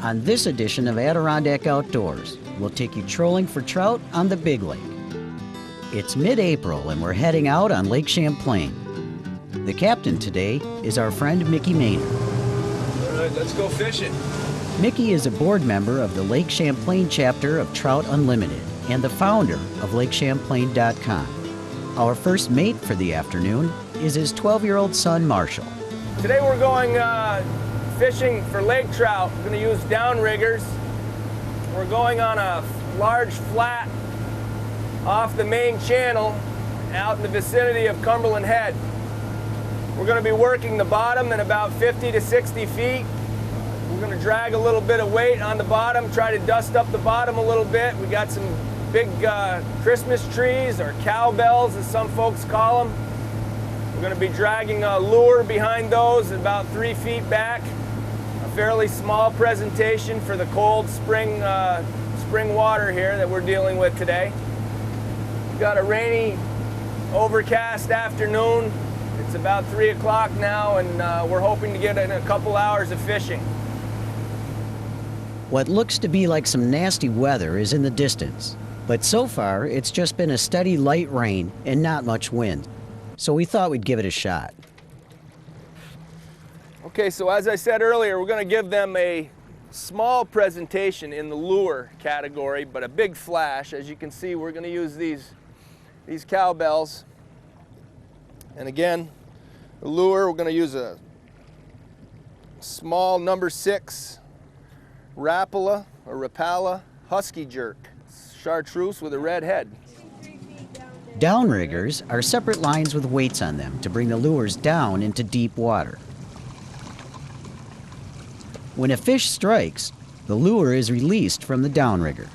On this edition of Adirondack Outdoors, we'll take you trolling for trout on the Big Lake. It's mid-April and we're heading out on Lake Champlain. The captain today is our friend Mickey Maynard. All right, let's go fishing. Mickey is a board member of the Lake Champlain chapter of Trout Unlimited and the founder of LakeChamplain.com. Our first mate for the afternoon is his 12-year-old son, Marshall. Today we're going fishing for lake trout. We're going to use downriggers. We're going on a large flat off the main channel out in the vicinity of Cumberland Head. We're going to be working the bottom in about 50 to 60 feet. We're going to drag a little bit of weight on the bottom, try to dust up the bottom a little bit. We got some big Christmas trees, or cowbells as some folks call them. We're going to be dragging a lure behind those about 3 feet back. A fairly small presentation for the cold spring water here that we're dealing with today. We've got a rainy, overcast afternoon. It's about 3 o'clock now, and we're hoping to get in a couple hours of fishing. What looks to be like some nasty weather is in the distance, but so far it's just been a steady light rain and not much wind. So we thought we'd give it a shot. Okay, so as I said earlier, we're going to give them a small presentation in the lure category, but a big flash. As you can see, we're going to use these cowbells. And again, the lure, we're going to use a small number 6 Rapala or Rapala husky jerk. Chartreuse with a red head. Downriggers are separate lines with weights on them to bring the lures down into deep water. When a fish strikes, the lure is released from the downrigger.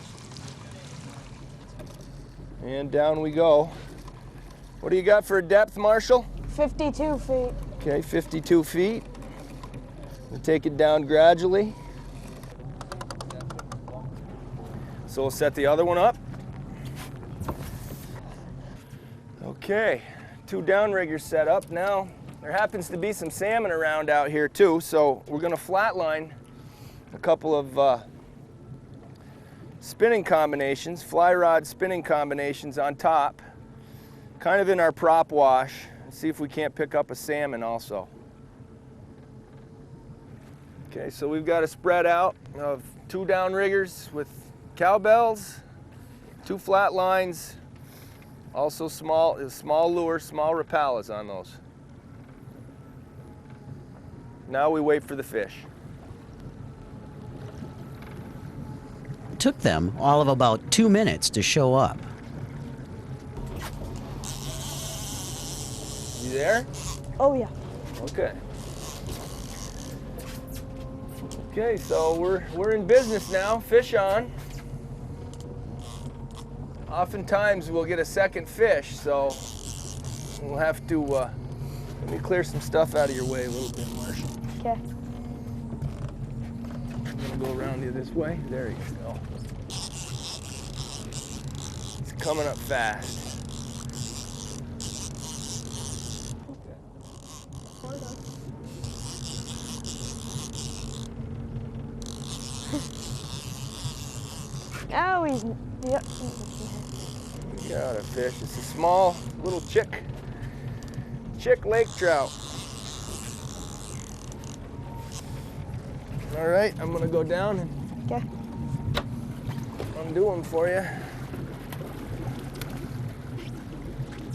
And down we go. What do you got for a depth, Marshall? 52 feet. Okay, 52 feet. We'll take it down gradually. So we'll set the other one up. Okay, 2 downriggers set up. Now, there happens to be some salmon around out here too, so we're gonna flatline a couple of spinning combinations, fly rod spinning combinations on top, kind of in our prop wash, and see if we can't pick up a salmon also. Okay, so we've got a spread out of 2 downriggers with cowbells, 2 flat lines, also small lures, small Rapalas on those. Now we wait for the fish. It took them all of about 2 minutes to show up. You there? Oh yeah. Okay. Okay, so we're in business now. Fish on. Oftentimes we'll get a second fish, so we'll have to let me clear some stuff out of your way a little bit, Marshall. Okay. I'm gonna go around you this way. There you go. It's coming up fast. Now he's, yep. Got a fish. It's a small little chick lake trout. All right, I'm gonna go down and Okay. undo them for you.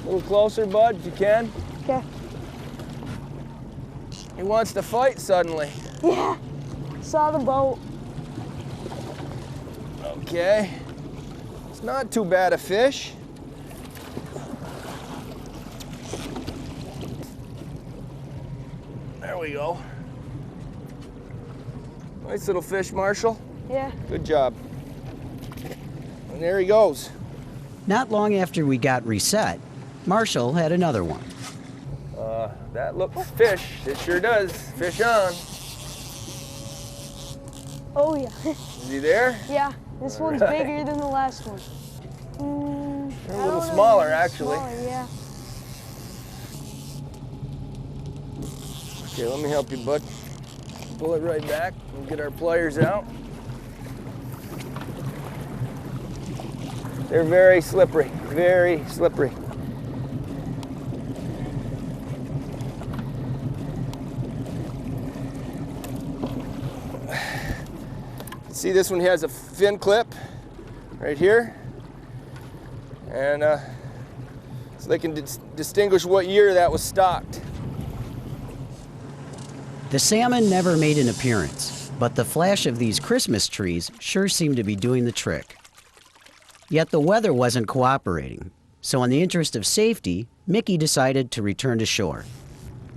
A little closer, bud, if you can. Okay. He wants to fight suddenly. Yeah. Saw the boat. Okay. It's not too bad a fish. There we go. Nice little fish, Marshall. Yeah. Good job. And there he goes. Not long after we got reset, Marshall had another one. That looks fish. It sure does. Fish on. Oh yeah. Is he there? Yeah. This one's right. bigger than the last one. They're a little I don't know, smaller, maybe actually. Smaller, yeah. Okay, let me help you, bud. pull it right back and get our pliers out. They're very slippery, very slippery. See, this one has a fin clip right here, and so they can distinguish what year that was stocked. The salmon never made an appearance, but the flash of these Christmas trees sure seemed to be doing the trick. Yet the weather wasn't cooperating, so in the interest of safety, Mickey decided to return to shore,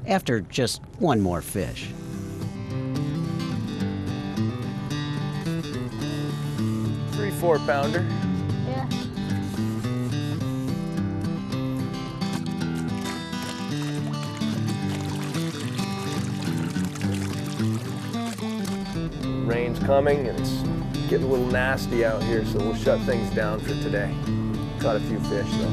after just one more fish. 3-4 pounder. Yeah. Rain's coming and it's getting a little nasty out here, so we'll shut things down for today. Caught a few fish though.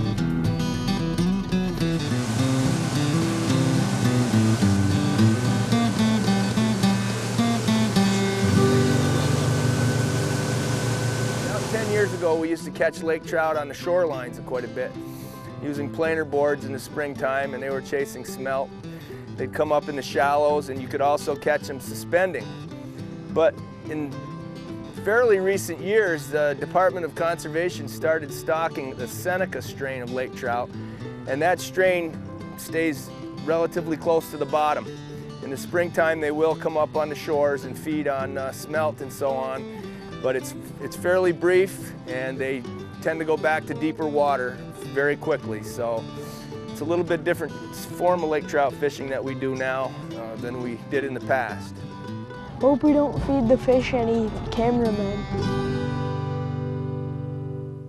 About 10 years ago, we used to catch lake trout on the shorelines quite a bit, using planer boards in the springtime, and they were chasing smelt. They'd come up in the shallows, and you could also catch them suspending. But in fairly recent years, the Department of Conservation started stocking the Seneca strain of lake trout, and that strain stays relatively close to the bottom. In the springtime, they will come up on the shores and feed on smelt and so on, but it's fairly brief, and they tend to go back to deeper water very quickly. So it's a little bit different form of lake trout fishing that we do now than we did in the past. Hope we don't feed the fish any cameramen.